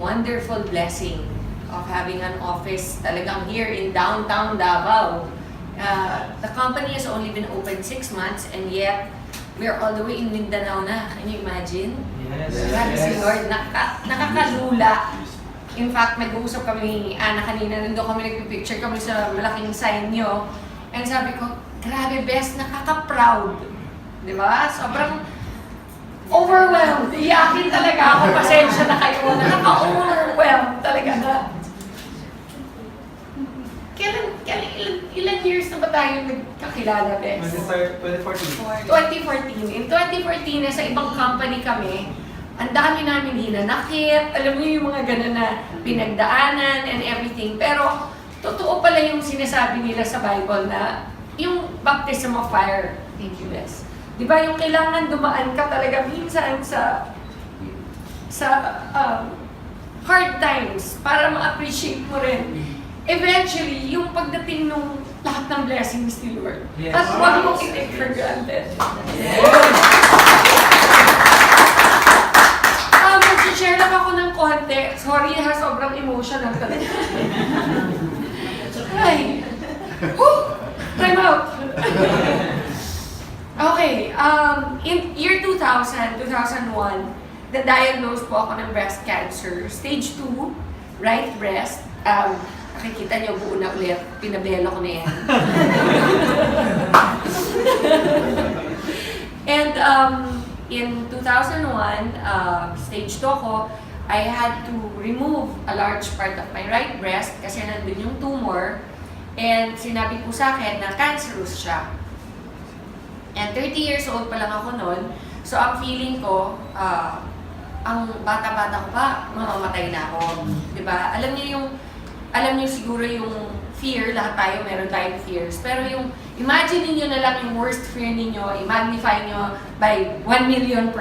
wonderful blessing of having an office talagang here in downtown Davao. The company has only been open 6 months and yet we're all the way in Mindanao na. Can you imagine? Yes. Grabe si Lord, nakakalula. In fact, nag-uusap kami ni Ana kanina, nandun kami nagpipicture kami sa malaking sign nyo. And sabi ko, grabe best, nakaka-proud. Di ba? Sobrang overwhelmed. Iyakin talaga ako, pasensya na kayo. Nakaka-overwhelmed talaga na. Ilan years na ba tayo nagkakilala, Bes? 2014. 2014. In 2014, sa ibang company kami, ang dami namin hinanakit, alam niyo yung mga gano'n na pinagdaanan and everything. Pero, totoo pala yung sinasabi nila sa Bible na yung baptism of fire. Thank you, Bes. Di ba yung kailangan dumaan ka talaga minsan sa hard times para ma-appreciate mo rin. Eventually, yung pagdating nung lahat ng blessings ni Lord. Yes. At huwag mong i-take for granted. Yes. Mag-share lang ako ng konti. Sorry ha, sobrang emotional talaga. Ay! Woo! Time out! Okay, in year 2000, 2001, na-diagnose po ako ng breast cancer. Stage 2, right breast. Nakikita niyo, buo na ulit. Pinabelo ko na yan. And in 2001, stage 2 ako, I had to remove a large part of my right breast kasi nandun yung tumor. And sinabi po sa akin na cancerous siya. And 30 years old pa lang ako noon. So ang feeling ko, ang bata-bata ko pa, mamamatay na ako. Diba? Alam niyo siguro yung fear, lahat tayo, meron tayong fears. Pero yung, imagine niyo na lang yung worst fear niyo, i-magnify niyo by 1,000,000%.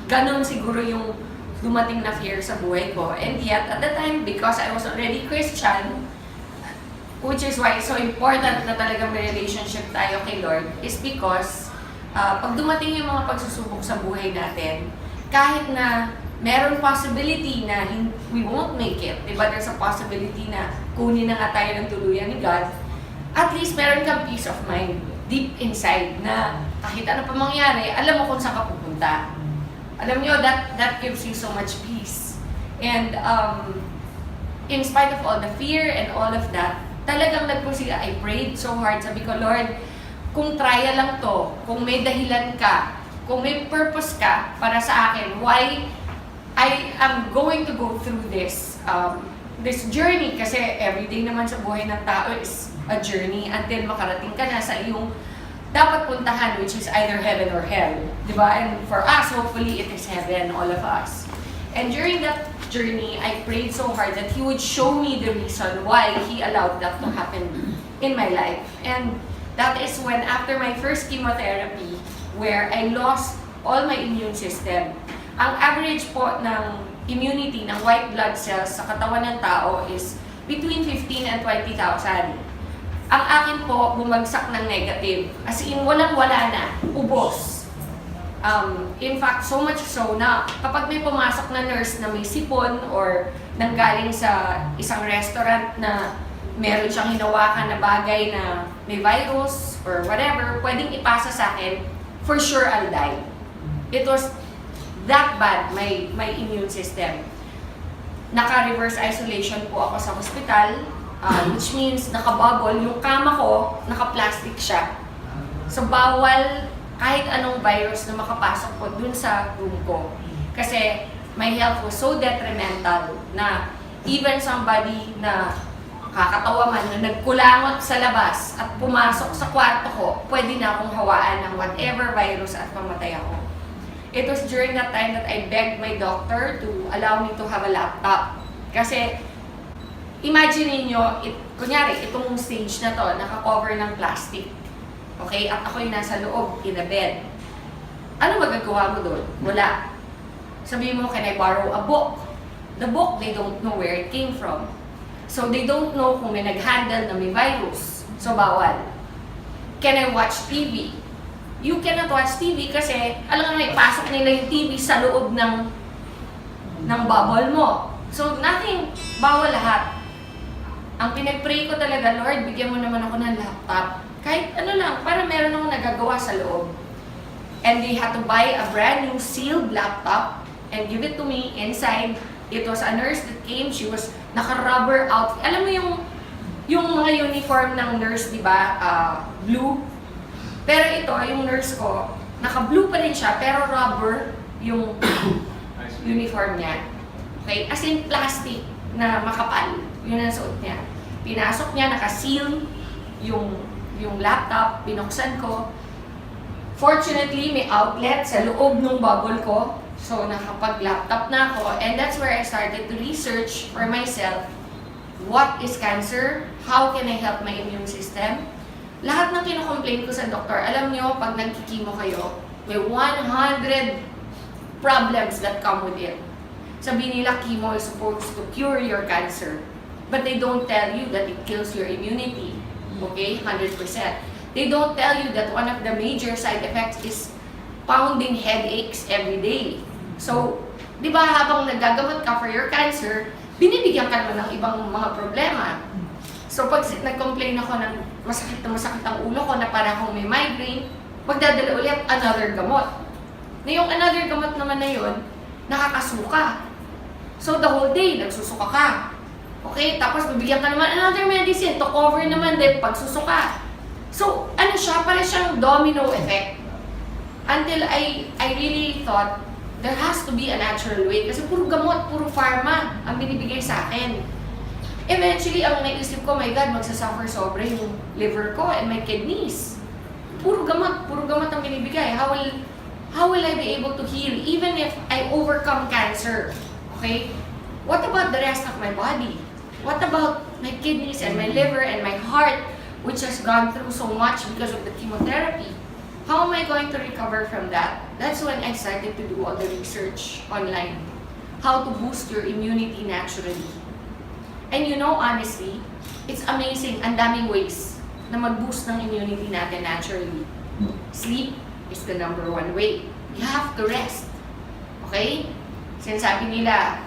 Ganon siguro yung dumating na fear sa buhay ko. And yet, at the time, because I was already Christian, which is why it's so important na talagang may relationship tayo kay Lord, is because pag dumating yung mga pagsusubok sa buhay natin, kahit na meron possibility na we won't make it, diba? There's a possibility na kunin na nga tayo ng tuluyan ni God, at least meron kang peace of mind deep inside na kahit ano pa mangyari, alam mo kung saan ka pupunta. Alam nyo, that gives you so much peace. And in spite of all the fear and all of that, talagang nagpursige. I prayed so hard. Sabi ko, Lord, kung trial lang to, kung may dahilan ka, kung may purpose ka para sa akin, why I am going to go through this journey, kasi everyday naman sa buhay ng tao is a journey until makarating ka na sa iyong dapat puntahan, which is either heaven or hell. Diba? And for us, hopefully, it is heaven, all of us. And during that journey, I prayed so hard that He would show me the reason why He allowed that to happen in my life. And that is when, after my first chemotherapy, where I lost all my immune system, ang average po ng immunity ng white blood cells sa katawan ng tao is between 15 and 20,000. Ang akin po, bumagsak ng negative. As in, walang-wala na. Ubos. In fact, so much so na kapag may pumasok na nurse na may sipon or nanggaling sa isang restaurant na meron siyang hinawakan na bagay na may virus or whatever, pwedeng ipasa sa akin, for sure I'll die. It was that bad, my immune system. Naka-reverse isolation po ako sa hospital, which means naka-bubble. Yung kama ko, naka-plastic siya. So, bawal kahit anong virus na makapasok po dun sa room ko. Kasi my health was so detrimental na even somebody na kakatawa man na nagkulangot sa labas at pumasok sa kwarto ko, pwede na akong hawaan ng whatever virus at mamatay ako. It was during that time that I begged my doctor to allow me to have a laptop. Kasi, imagine niyo, kunyari, itong stage na to, naka-cover ng plastic. Okay? At ako yung nasa loob, in a bed. Ano magagawa mo doon? Wala. Sabihin mo, can I borrow a book? The book, they don't know where it came from. So, they don't know kung may nag-handle na may virus. So, bawal. Can I watch TV? You cannot watch TV kasi, alam nga, may pasok nila yung TV sa loob ng bubble mo. So nothing, bawal lahat. Ang pinag-pray ko talaga, Lord, bigyan mo naman ako ng laptop. Kahit ano lang, para meron akong nagagawa sa loob. And they had to buy a brand new sealed laptop and give it to me inside. It was a nurse that came, she was naka-rubber outfit. Alam mo yung mga uniform ng nurse, di ba? Blue. Pero ito, yung nurse ko, naka-blue pa rin siya, pero rubber yung uniform niya. Okay? As in plastic na makapal. Yun ang suot niya. Pinasok niya, naka-seal yung laptop, binuksan ko. Fortunately, may outlet sa loob ng bubble ko. So, nakapag-laptop na ako. And that's where I started to research for myself. What is cancer? How can I help my immune system? Lahat ng kinocomplain ko sa doktor, alam nyo, pag nagkikimo kayo, may 100 problems that come with it. Sabi nila, chemo is supposed to cure your cancer. But they don't tell you that it kills your immunity. Okay? 100%. They don't tell you that one of the major side effects is pounding headaches every day. So, di ba habang nagagamot ka for your cancer, binibigyan ka naman ng ibang mga problema. So, pag nag-complain ako ng masakit ang ulo ko na para akong may migraine, magdadala ulit another gamot. Na yung another gamot naman na yun, nakakasuka. So, the whole day, nagsusuka ka. Okay? Tapos, bibigyan ka naman another medicine to cover naman din pagsusuka. So, ano siya? Para siyang domino effect. Until I really thought, there has to be a natural way. Kasi puro gamot, puro pharma ang binibigay sa akin. Eventually, ang naisip ko, my God, magsasuffer sobra yung liver ko and my kidneys. Puro gamot ang binibigay. How will I be able to heal even if I overcome cancer? Okay? What about the rest of my body? What about my kidneys and my liver and my heart, which has gone through so much because of the chemotherapy? How am I going to recover from that? That's when I started to do all the research online. How to boost your immunity naturally. And you know, honestly, it's amazing. Ang daming ways na mag-boost ng immunity natin naturally. Sleep is the number one way. You have to rest. Okay? Sinasabi nila,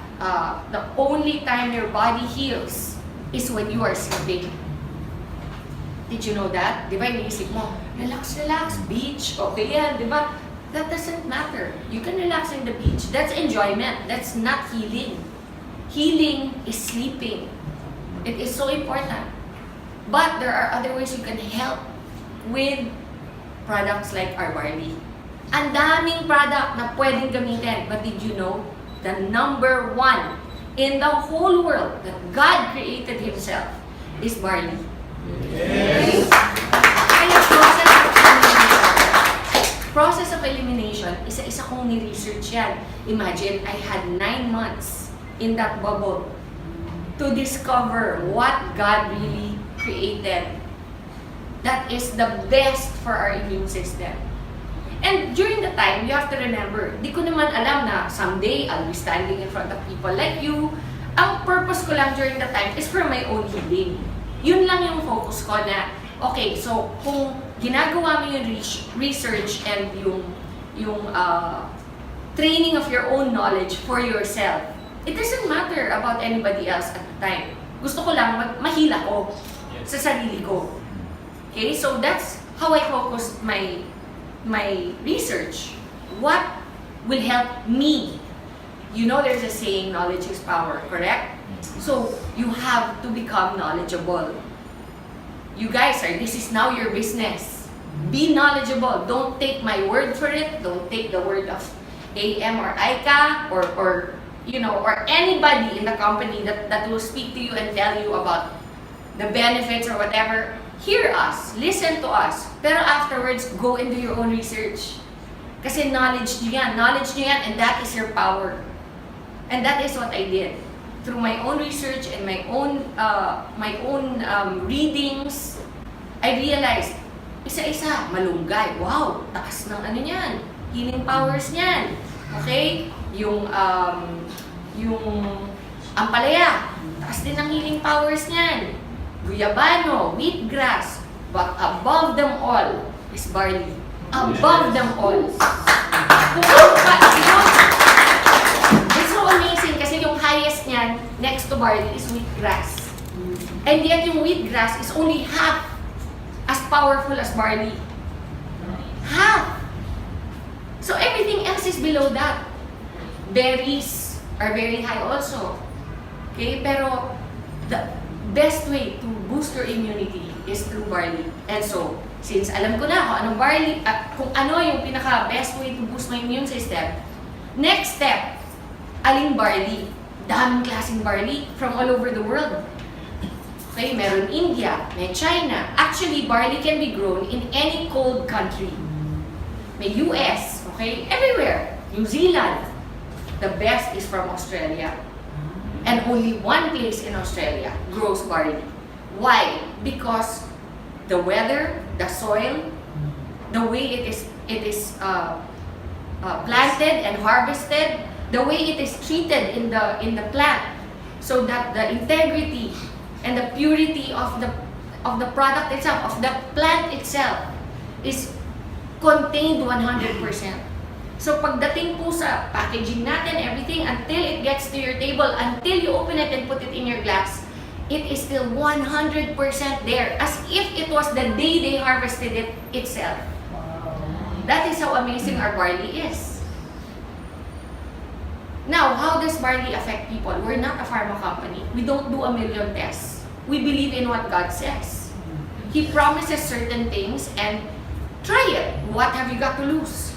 the only time your body heals is when you are sleeping. Did you know that? Di ba, iniisip mo, relax, beach, okay yan, di ba? That doesn't matter. You can relax in the beach. That's enjoyment. That's not healing. Healing is sleeping. It is so important. But there are other ways you can help with products like our barley. Ang daming product na pwedeng gamitin. But did you know, the number one in the whole world that God created Himself is barley. Yes. Kaya process of elimination, isa-isa kong ni-research yan. Imagine, I had 9 months in that bubble to discover what God really created. That is the best for our immune system. And during the time, you have to remember, di ko naman alam na someday I'll be standing in front of people like you. Ang purpose ko lang during the time is for my own healing. Yun lang yung focus ko na, okay, so kung ginagawa mo yung research and yung training of your own knowledge for yourself, it doesn't matter about anybody else at the time. Gusto ko lang mahila ko sa sarili ko. Okay, so that's how I focused my research. What will help me? You know, there's a saying, knowledge is power, correct? So, you have to become knowledgeable. You guys this is now your business. Be knowledgeable. Don't take my word for it. Don't take the word of IAM or Ikay or anybody in the company that will speak to you and tell you about the benefits or whatever. Hear us. Listen to us. Pero afterwards, go and do your own research. Kasi knowledge nyo yan. Knowledge nyo yan and that is your power. And that is what I did. Through my own research and my own readings, I realized, isa-isa, malunggay. Wow, taas ng ano niyan. Healing powers niyan. Okay? Yung ampalaya, taas din ng healing powers niyan. Guyabano, wheatgrass, but above them all is barley. Above them all. It's so amazing kasi yung highest niyan, next to barley is wheatgrass. And yet yung wheatgrass is only half as powerful as barley. Half! So everything else is below that. Berries are very high also. Okay? Pero the best way to boost your immunity is through barley. And so, since alam ko na kung anong barley, kung ano yung pinaka-best way to boost my immune system, next step, aling barley. Daming klaseng barley from all over the world. Okay, meron India, may China. Actually, barley can be grown in any cold country. May US, okay? Everywhere. New Zealand. The best is from Australia. And only one place in Australia grows barley. Why? Because the weather, the soil, the way it is planted and harvested, the way it is treated in the plant, so that the integrity and the purity of the product itself, of the plant itself, is contained 100%. So pagdating po sa packaging natin, everything, until it gets to your table, until you open it and put it in your glass, it is still 100% there, as if it was the day they harvested it itself. That is how amazing our barley is. Now, how does barley affect people? We're not a pharma company. We don't do a million tests. We believe in what God says. He promises certain things, and try it. What have you got to lose?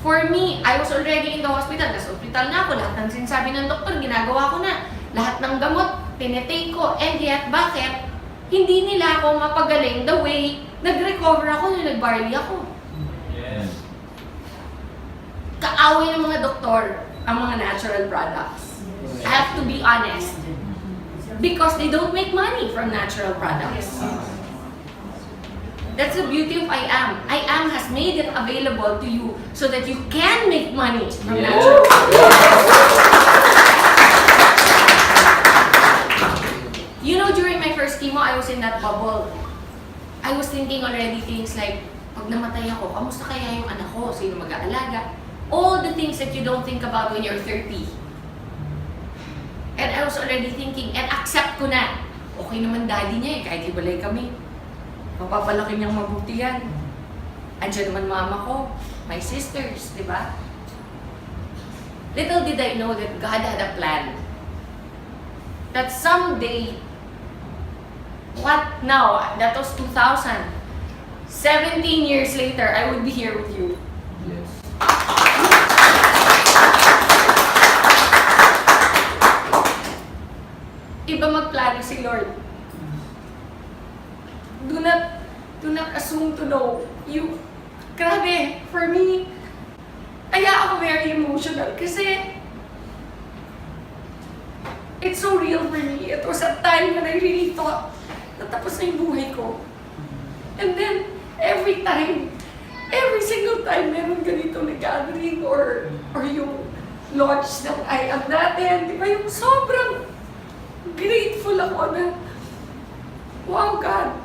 For me, I was already in the hospital. Nasa hospital na ako. Lahat ng sinasabi ng doktor, ginagawa ko na. Lahat ng gamot, tinetake ko. And yet, bakit? Hindi nila ako mapagaling the way nag-recover ako nung nag-barley ako. Yes. Kaaway ng mga doktor ang mga natural products. I have to be honest. Because they don't make money from natural products. That's the beauty of IAM. IAM has made it available to you so that you can make money from natural products. You know, during my first chemo, I was in that bubble. I was thinking already things like, pag namatay ako, kamusta kaya yung anak ko? Sino mag-aalaga? All the things that you don't think about when you're 30. And I was already thinking, and accept ko na, okay naman daddy niya eh, kahit ibalay kami. Mapapalaki niyang mabuti yan. Andiyan naman mama ko, my sisters, di ba? Little did I know that God had a plan. That someday, what now? That was 2000. 17 years later, I would be here with you. Yes. Iba magplano si Lord. Do not assume to know. Grabe, for me, kaya ako very emotional kasi it's so real for me. It was a time when I really thought na tapos na yung buhay ko. And then, every single time meron ganito na gathering or yung launch ng IAM natin, di ba, yung sobrang grateful ako na, wow God,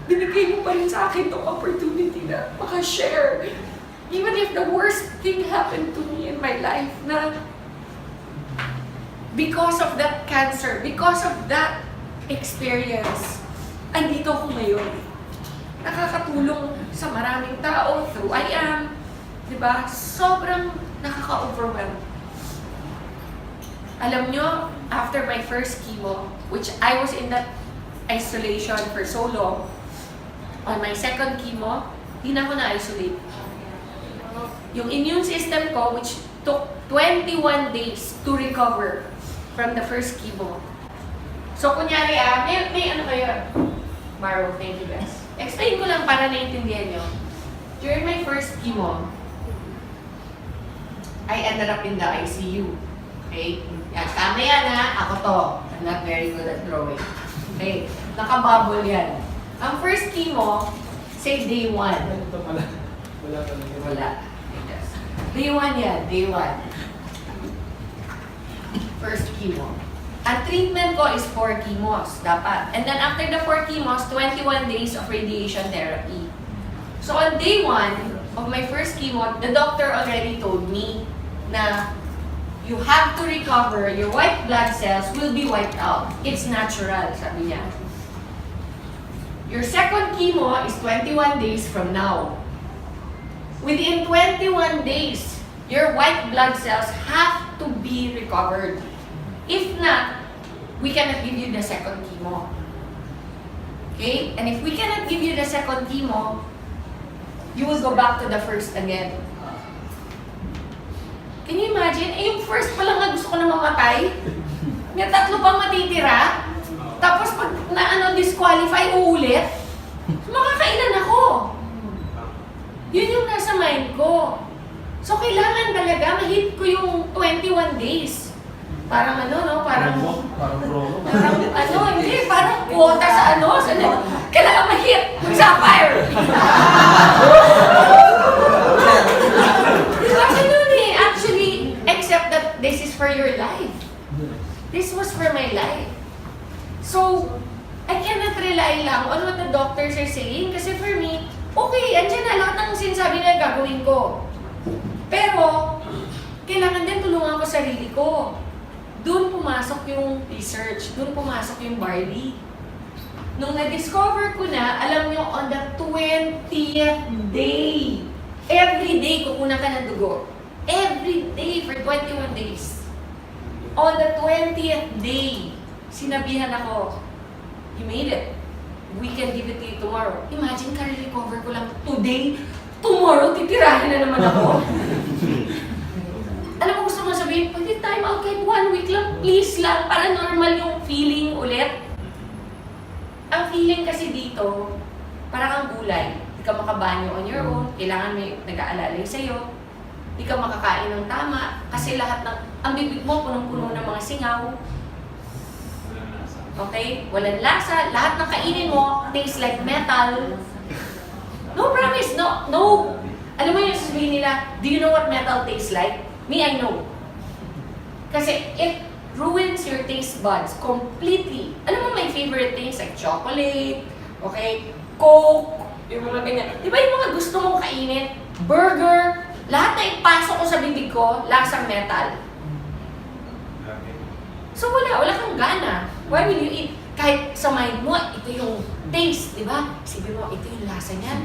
binigay mo pa rin sa akin itong opportunity na makashare. Even if the worst thing happened to me in my life, na because of that cancer, because of that experience, andito ako ngayon. Nakakatulong sa maraming tao through IAM. Diba? Sobrang nakaka-overwhelm. Alam nyo, after my first chemo, which I was in that isolation for so long, on my second chemo, di na ako na-isolate. Yung immune system ko, which took 21 days to recover from the first chemo. So, kunyari may ano kayo? Maro, thank you guys. Explain ko lang para naiintindihan nyo. During my first chemo, I ended up in the ICU. Okay? Yan, tama yan ha. Ako to. I'm not very good at drawing. Okay? Nakabubble yan. Ang first chemo, say day 1. Ito pala. Wala pala. Wala. Day 1 yan. Day 1. First chemo. Ang treatment ko is 4 chemos, dapat. And then after the 4 chemos, 21 days of radiation therapy. So on day 1 of my first chemo, the doctor already told me na You have to recover. Your white blood cells will be wiped out. It's natural, sabi niya. Your second chemo is 21 days from now. Within 21 days, your white blood cells have to be recovered. If not, we cannot give you the second chemo. Okay? And if we cannot give you the second chemo, you will go back to the first again. Can you imagine? Yung first pa lang na gusto ko na mamatay. May tatlo pang matitira. Tapos pag disqualify, uulit. Makakailan ako. Yun yung nasa mind ko. So, kailangan talaga ma-hit ko yung 21 days. Parang parang hindi, parang quota sa kailangan ma-hit. Sapphire! Actually, except that this is for your life. This was for my life. So, I cannot rely lang on what the doctors are saying kasi for me, okay, andyan na lahat ng sinasabi na gagawin ko. Pero, kailangan din tulungan ko sarili ko. Doon pumasok yung research, doon pumasok yung barley. Nung na-discover ko na, alam nyo, on the 20th day, every day kukunan ka ng dugo. Every day for 21 days. On the 20th day, sinabihan ako, you made it. We can give it to you tomorrow. Imagine, ka-recover ko lang today. Tomorrow, titirahin na naman ako. Alam mo, gusto mo sabihin, pwede time out kahit 1 week lang, please lang, para normal yung feeling ulit. Ang feeling kasi dito, parang ang gulay. Hindi ka makabanyo on your own, kailangan may nag-aalalay sa'yo. Hindi ka makakain ng tama, kasi lahat ng, ang bibig mo punong-puno ng mga singaw. Okay? Walang lasa. Lahat ng kainin mo, tastes like metal. No, promise. No. Alam mo yung sabihin nila, do you know what metal tastes like? Me, I know. Kasi it ruins your taste buds completely. Alam mo, my favorite things like chocolate, okay, Coke, yung mga ganyan. Di ba yung mga gusto mong kainin? Burger, lahat na ipasok ko sa bibig ko, lasang metal. So wala kang gana. Why will you eat? Kahit sa mind mo, ito yung taste, di ba? Sabi mo, ito yung lasa niyan.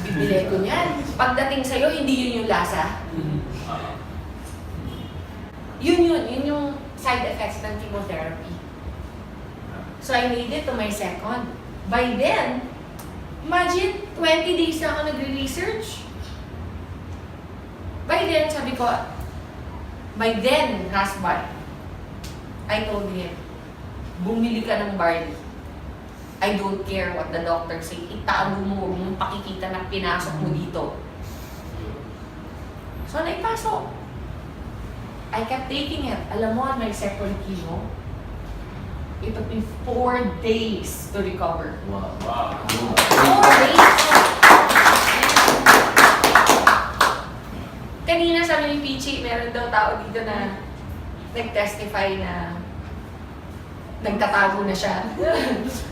Bibili ko niyan. Pagdating sa'yo, hindi yun yung lasa. Yun yung side effects ng chemotherapy. So I made it to my second. By then, imagine, 20 days na ako nagre-research. By then, sabi ko, my then husband, I told him, bumili ka ng barley. I don't care what the doctor say. Itago mo, huwag mong pakikita na pinasok mo dito. So, naipasok. I kept taking it. Alam mo, on my second chemo, it took me 4 days to recover. Wow. 4 days! Kanina sabi ni Pichi, meron daw tao dito na nag-testify na nagtatago na siya.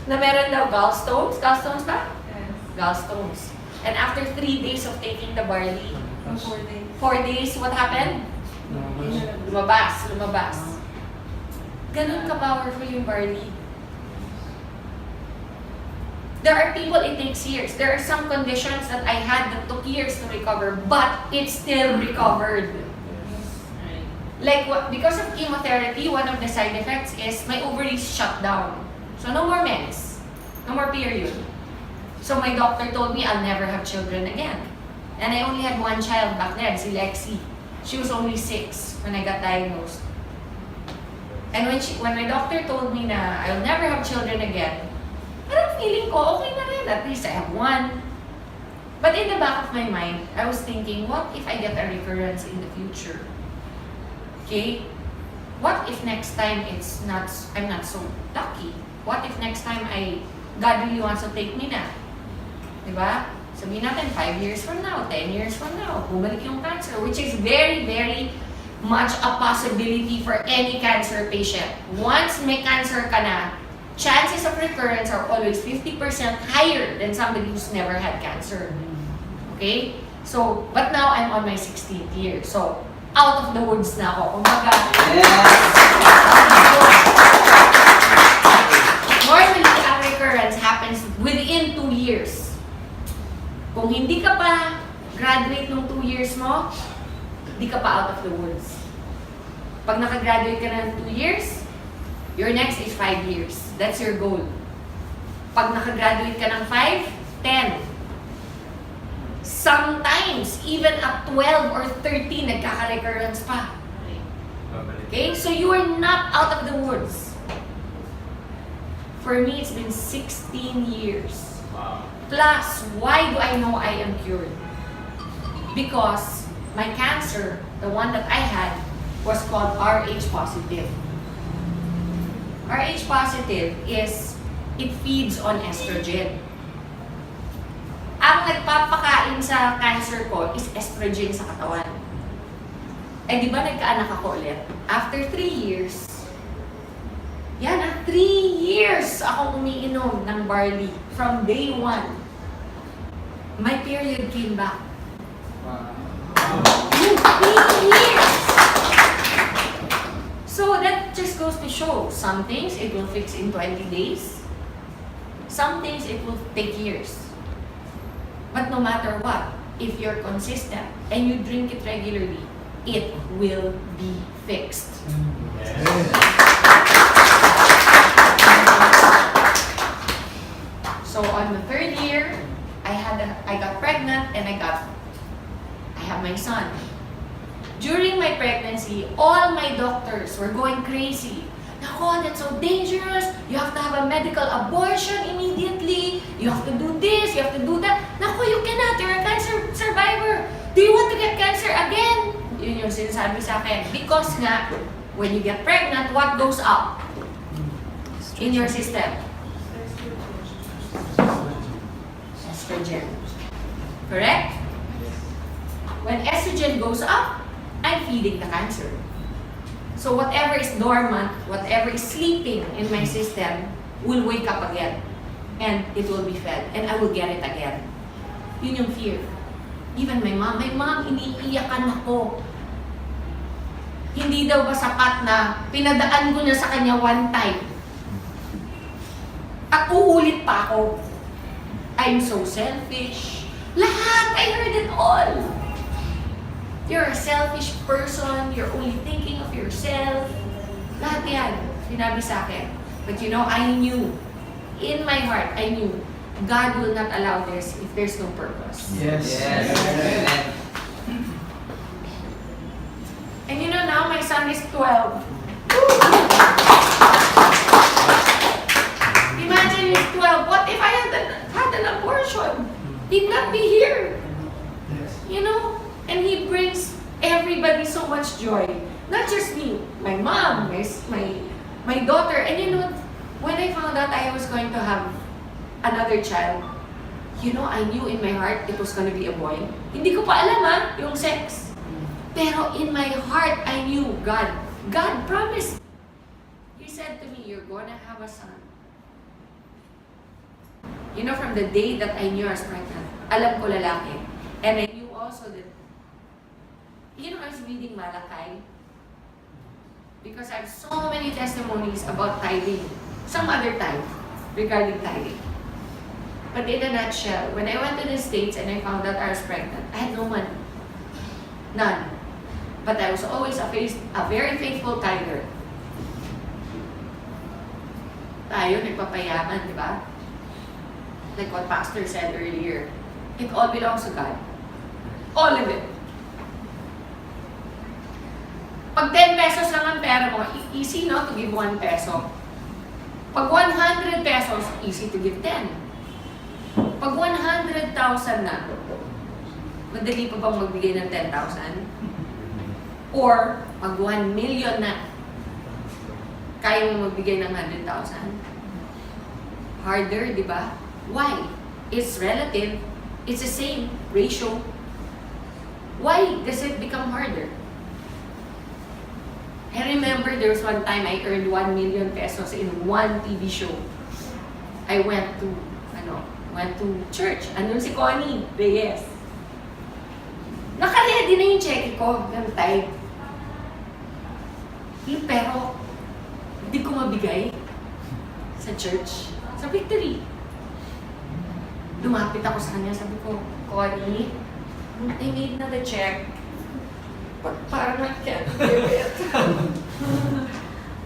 Na meron daw gallstones. Gallstones ba? Yes. Gallstones. And after 3 days of taking the barley, 4 days. 4 days, what happened? Lumabas. Ganun ka-powerful yung barley. There are people it takes years. There are some conditions that I had that took years to recover, but it still recovered. Like, because of chemotherapy, one of the side effects is my ovaries shut down. So no more mens. No more period. So my doctor told me I'll never have children again. And I only had one child back then, si Lexi. She was only 6 when I got diagnosed. And when my doctor told me na I'll never have children again, parang feeling ko, okay na rin. At least I have one. But in the back of my mind, I was thinking, what if I get a recurrence in the future? Okay? What if next time I'm not so lucky? What if next time God really wants to take me na? Diba? Sabihin natin, 5 years from now, 10 years from now, bumalik yung cancer, which is very, very much a possibility for any cancer patient. Once may cancer ka na, chances of recurrence are always 50% higher than somebody who's never had cancer. Okay? So, but now I'm on my 16th year. So, out of the woods na ako. Kumbaga, normally, ang recurrence happens within 2 years. Kung hindi ka pa graduate nung 2 years mo, hindi ka pa out of the woods. Pag nakagraduate ka na ng 2 years, your next is 5 years. That's your goal. Pag nakagraduate ka ng 5, 10. Sometimes, even at 12 or 13, nagkaka-recurrence pa. Okay? So you are not out of the woods. For me, it's been 16 years. Wow. Plus, why do I know I am cured? Because my cancer, the one that I had, was called Rh positive. Rh positive is, it feeds on estrogen. Ang nagpapakain sa cancer ko is estrogen sa katawan. Eh di ba nagkaanak ako ulit? After 3 years, 3 years akong umiinom ng barley from day 1. My period came back. Wow. 3 years! So that just goes to show, some things it will fix in 20 days. Some things it will take years. But no matter what, if you're consistent and you drink it regularly, it will be fixed. So on the 3rd year, I got pregnant and I have my son. During my pregnancy, all my doctors were going crazy. Nako, that's so dangerous. You have to have a medical abortion immediately. You have to do this, you have to do that. Nako, you cannot. You're a cancer survivor. Do you want to get cancer again? Yun yung sinasabi sa akin. Because nga, when you get pregnant, what goes up in your system? Estrogen. Correct? When estrogen goes up, I'm feeding the cancer. So whatever is dormant, whatever is sleeping in my system will wake up again. And it will be fed. And I will get it again. Yun yung fear. Even my mom, iniiyakan ako. Hindi daw ba sapat na pinadaan ko na sa kanya one time. At uulit pa ako. I'm so selfish. Lahat! I heard it all! You're a selfish person. You're only thinking of yourself. Lahat yan. Sinabi sa akin. But you know, I knew. In my heart, I knew. God will not allow this if there's no purpose. Yes. Yes. And you know, now my son is 12. Imagine he's 12. What if I had an abortion? He'd not be here. Yes. You know? And he brings everybody so much joy. Not just me, my mom, my daughter. And you know, when I found out I was going to have another child, you know, I knew in my heart it was going to be a boy. Hindi ko pa alam yung sex. Pero in my heart, I knew God promised. He said to me, you're gonna have a son. You know, from the day that I knew I was pregnant, alam ko lalaki. And I knew also that, you know, I was reading Malakay because I have so many testimonies about tithing, some other time regarding tithing. But in a nutshell, when I went to the States and I found out I was pregnant, I had no money. None. But I was always a very faithful tither. Tayo, nagpapayaman, di ba? Like what Pastor said earlier, it all belongs to God. All of it. Pag 10 pesos lang ang pera mo, easy no to give 1 peso. Pag 100 pesos, easy to give 10. Pag 100,000 na, madali pa bang magbigay ng 10,000? Or, pag 1 million na, kaya mo magbigay ng 100,000? Harder, di ba? Why? It's relative. It's the same ratio. Why does it become harder? I remember there was one time I earned 1 million pesos in one TV show. I went to church. Andun si Connie Reyes. Naka-ready na yung check ko ng tithe. Pero, hindi ko mabigay sa church. Sa Victory. Lumapit ako sa kanya, sabi ko, Connie, I made na the check. But parang I can't give it.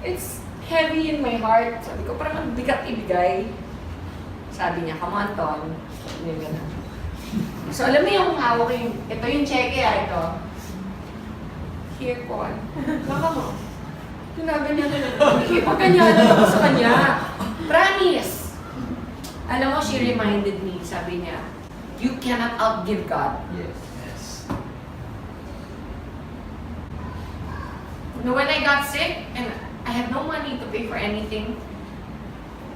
It's heavy in my heart. Sabi ko, parang ang bigat ibigay. Sabi niya, come on, Ton. So, alam mo yung hawak ko yung, ito yung cheque, ito. Here, Con. Baka mo. Ginaganyan na lang. Ipaganyan na ako sa kanya. Promise. Alam mo, she reminded me, sabi niya, you cannot outgive God. Yes. Yes. When I got sick and I had no money to pay for anything,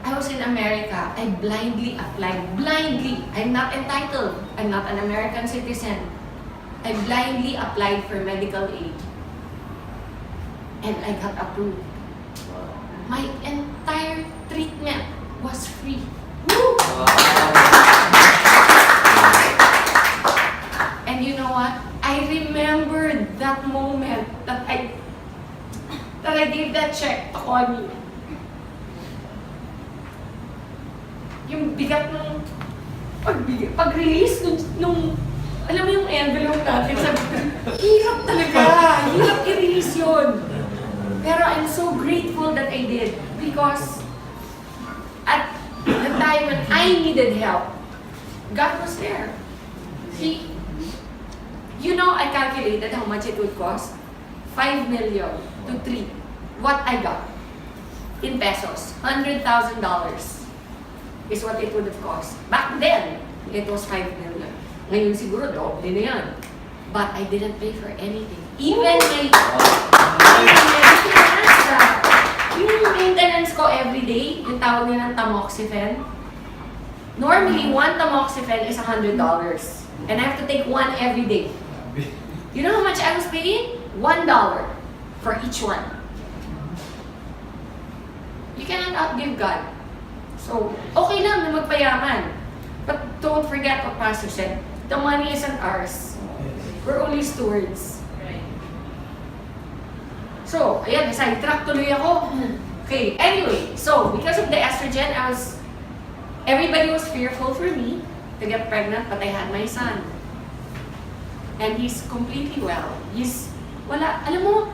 I was in America. I blindly applied. Blindly. I'm not entitled. I'm not an American citizen. I blindly applied for medical aid. And I got approved. My entire treatment was free. Woo! And you know what? I remembered that moment that I gave that check to Connie. Yung bigat ng pag-release nung alam mo yung envelope natin, sabi ko, hirap talaga, hirap i-release yun. Pero I'm so grateful that I did because at the time when I needed help, God was there. You know, I calculated how much it would cost. 5 million to 3. What I got in pesos, $100,000 is what it would have cost. Back then, it was 5 million. Ngayon siguro, doble na yan. But I didn't pay for anything. Even my yung maintenance ko every day, yung tawag nila ng tamoxifen. Normally, one tamoxifen is $100. And I have to take one every day. You know how much I was paying? $1 for each one. You cannot outgive God. So, okay lang na magpayaman. But don't forget what Pastor said. The money isn't ours. We're only stewards. So, ayan, sidetrack tuloy ako. Okay, anyway, so because of the estrogen, everybody was fearful for me to get pregnant, but I had my son. And he's completely well. Alam mo,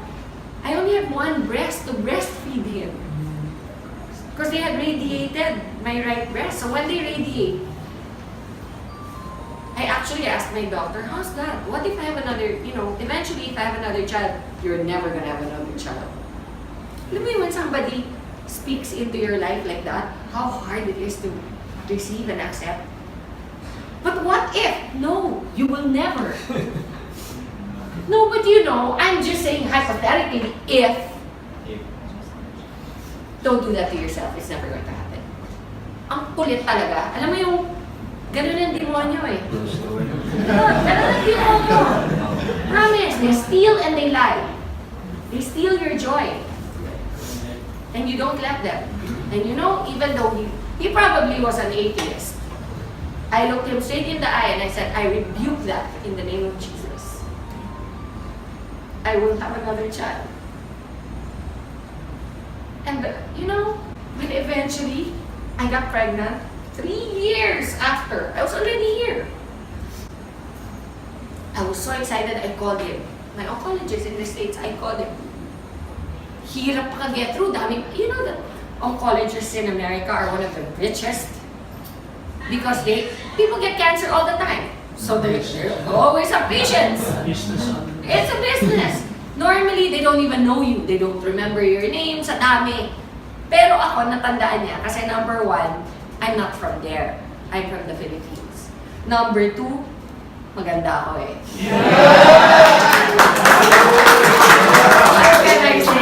I only have one breast to breastfeed him. Because they had radiated my right breast. So when they radiate, I actually asked my doctor, how's that? What if I have another, eventually if I have another child, you're never gonna have another child. Alam mo when somebody speaks into your life like that, how hard it is to receive and accept. But what if? No, you will never. No, but I'm just saying hypothetically, if don't do that to yourself. It's never going to happen. Ang kulit talaga. Alam mo yung ganun ang demonyo eh. Ganun ang demonyo. Promise. They steal and they lie. They steal your joy. And you don't let them. And even though he probably was an atheist, I looked him straight in the eye and I said, I rebuke that in the name of Jesus. I won't have another child. And when eventually I got pregnant, 3 years after, I was already here. I was so excited, I called him. My oncologist in the States, I called him. Hirap pa get through. Dami, that oncologists in America are one of the richest because people get cancer all the time. So they always have patients. It's a business. Normally, they don't even know you. They don't remember your name sa dami. Pero ako, natandaan niya. Kasi number 1, I'm not from there. I'm from the Philippines. Number 2, maganda ako eh. What can I say?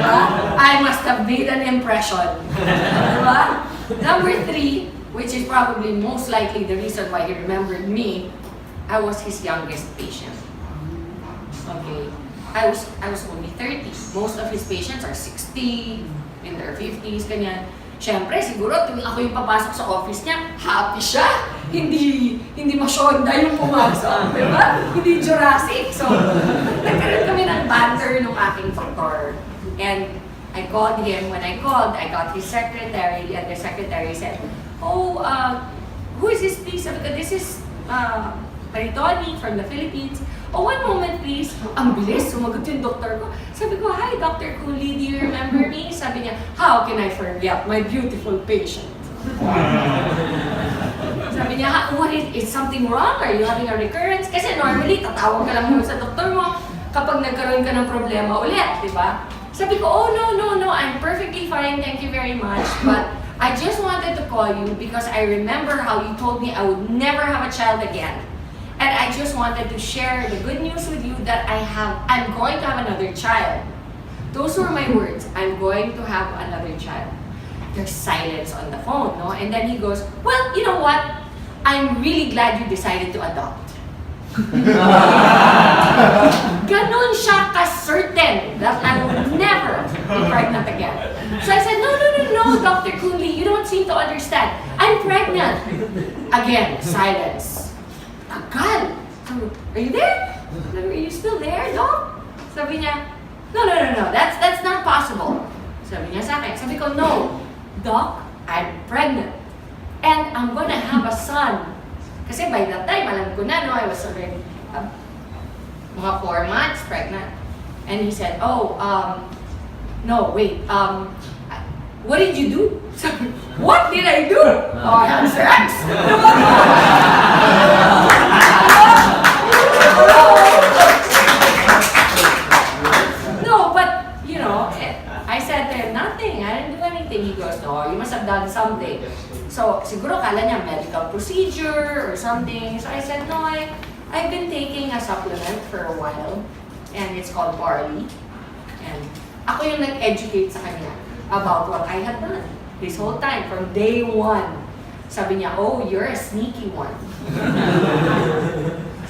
Diba? I must have made an impression. Diba? Number 3, which is probably most likely the reason why he remembered me, I was his youngest patient. Okay. I was only 30. Most of his patients are 60, in their 50s, ganyan. Siyempre, siguro, tuwing ako yung papasok sa office niya, happy siya. hindi masyonda yung pumasok, di ba? Hindi Jurassic. So, nagkaroon kami ng banter nung aking doktor. And I called him. When I called, I got his secretary, and the secretary said, "Oh, who is this, please?" Sabi ko, "This is Maritoni from the Philippines." "Oh, one moment, please." Ang bilis, sumagot yung doktor ko. Sabi ko, "Hi, Dr. Cooley, do you remember me?" Sabi niya, "How can I forget my beautiful patient?" Sabi niya, "What is something wrong? Are you having a recurrence?" Kasi normally, tatawag ka lang muna sa doktor mo kapag nagkaroon ka ng problema ulit, di ba? Sabi ko, "Oh, no, I'm perfectly fine, thank you very much. But I just wanted to call you because I remember how you told me I would never have a child again. And I just wanted to share the good news with you that I'm going to have another child." Those were my words. I'm going to have another child. There's silence on the phone, no? And then he goes, "Well, you know what? I'm really glad you decided to adopt." Ganon siya ka-certain that I will never be pregnant again. So I said, no, Dr. Cooley, you don't seem to understand. I'm pregnant. Again, silence. Tagal. Are you there? Are you still there, Doc? Sabi niya, no, that's not possible. Sabi niya sa akin. Sabi ko, "No, Doc, I'm pregnant. And I'm gonna have a son." Kasi by that time, alam ko na, no, I was already mga 4 months pregnant. And he said, "Oh, no, wait, what did you do?" Sabi, "What did I do? Oh, I had sex." No, but, you know, I said to him, "Nothing, I didn't do anything." He goes, "No, you must have done something." So, siguro kala niya medical procedure or something. So I said, "No, I've been taking a supplement for a while, and it's called barley." And ako yung nag-educate sa kanya about what I had done this whole time, from day one. Sabi niya, "Oh, you're a sneaky one."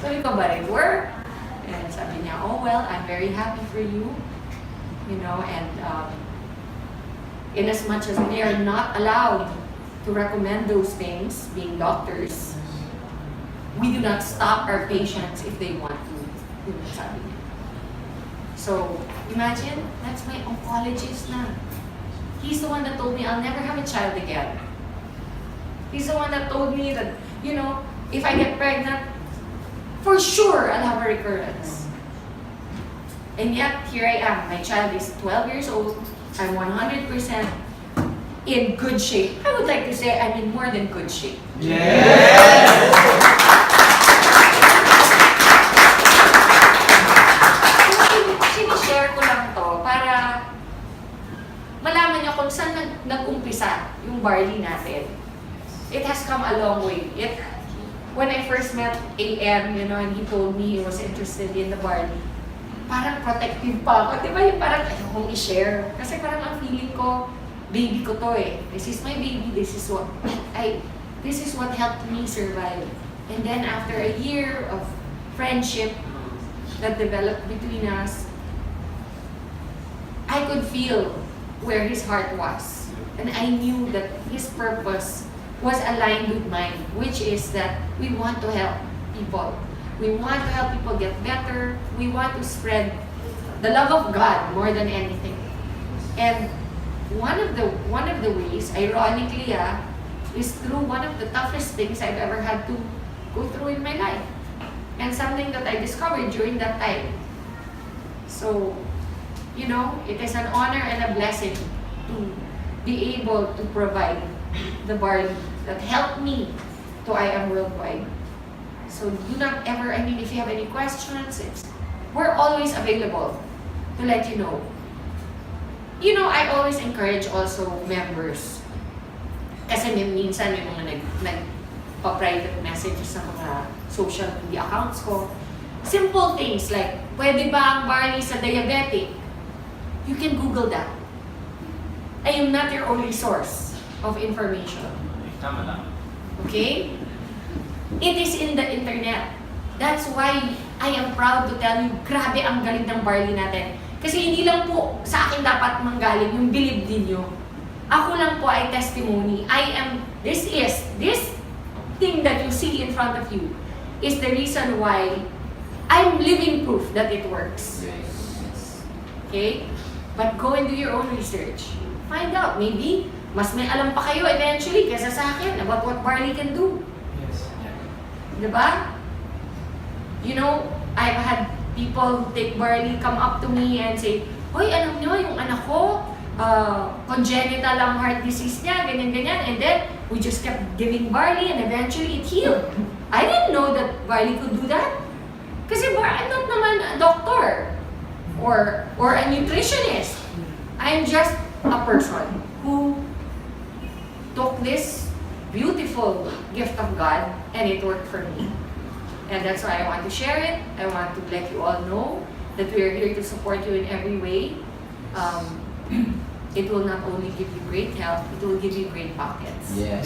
Sabi ko, "But it worked." And sabi niya, "Oh, well, I'm very happy for you." You know, and in as much as we are not allowed to recommend those things, being doctors, we do not stop our patients if they want to. Sabi niya. So, imagine, that's my oncologist na. He's the one that told me I'll never have a child again. He's the one that told me that, you know, if I get pregnant, for sure I'll have a recurrence. And yet, here I am. My child is 12 years old. I'm 100% in good shape. I would like to say I'm in more than good shape. Yes! Sinishare ko lang to para malaman niyo kung saan nag-umpisa yung barley natin. It has come a long way. When I first met IAM, you know, and he told me he was interested in the barley, parang protective pa ako. Di ba yung parang ayokong i-share? Kasi parang ang feeling ko, baby ko to eh. This is my baby. This is what helped me survive. And then after a year of friendship that developed between us, I could feel where his heart was. And I knew that his purpose was aligned with mine, which is that we want to help people. We want to help people get better. We want to spread the love of God more than anything. And one of the ways, ironically, is through one of the toughest things I've ever had to go through in my life. And something that I discovered during that time. So, you know, it is an honor and a blessing to be able to provide the barley that helped me to IAM Worldwide. So do not ever, I mean, if you have any questions, we're always available to let you know. You know, I always encourage also members. Kasi minsan may mga nagpa-private messages sa mga social media accounts ko. Simple things like, pwede ba ang barley sa diabetic? You can Google that. I am not your only source of information. Tama lang. Okay? It is in the internet. That's why I am proud to tell you, grabe ang galing ng barley natin. Kasi hindi lang po sa akin dapat manggaling yung believe din nyo. Ako lang po ay testimony. This thing that you see in front of you is the reason why I'm living proof that it works. Okay? But go and do your own research. Find out. Maybe, mas may alam pa kayo eventually kesa sa akin about what barley can do. Yes. Diba? You know, I've had people take barley come up to me and say, "Hoy, alam nyo, yung anak ko, congenital ang heart disease niya, ganyan-ganyan." And then, we just kept giving barley and eventually it healed. I didn't know that barley could do that. Kasi I'm not naman a doctor or a nutritionist. I'm just a person who took this beautiful gift of God and it worked for me. And that's why I want to share it. I want to let you all know that we are here to support you in every way. It will not only give you great health, it will give you great pockets. Yes.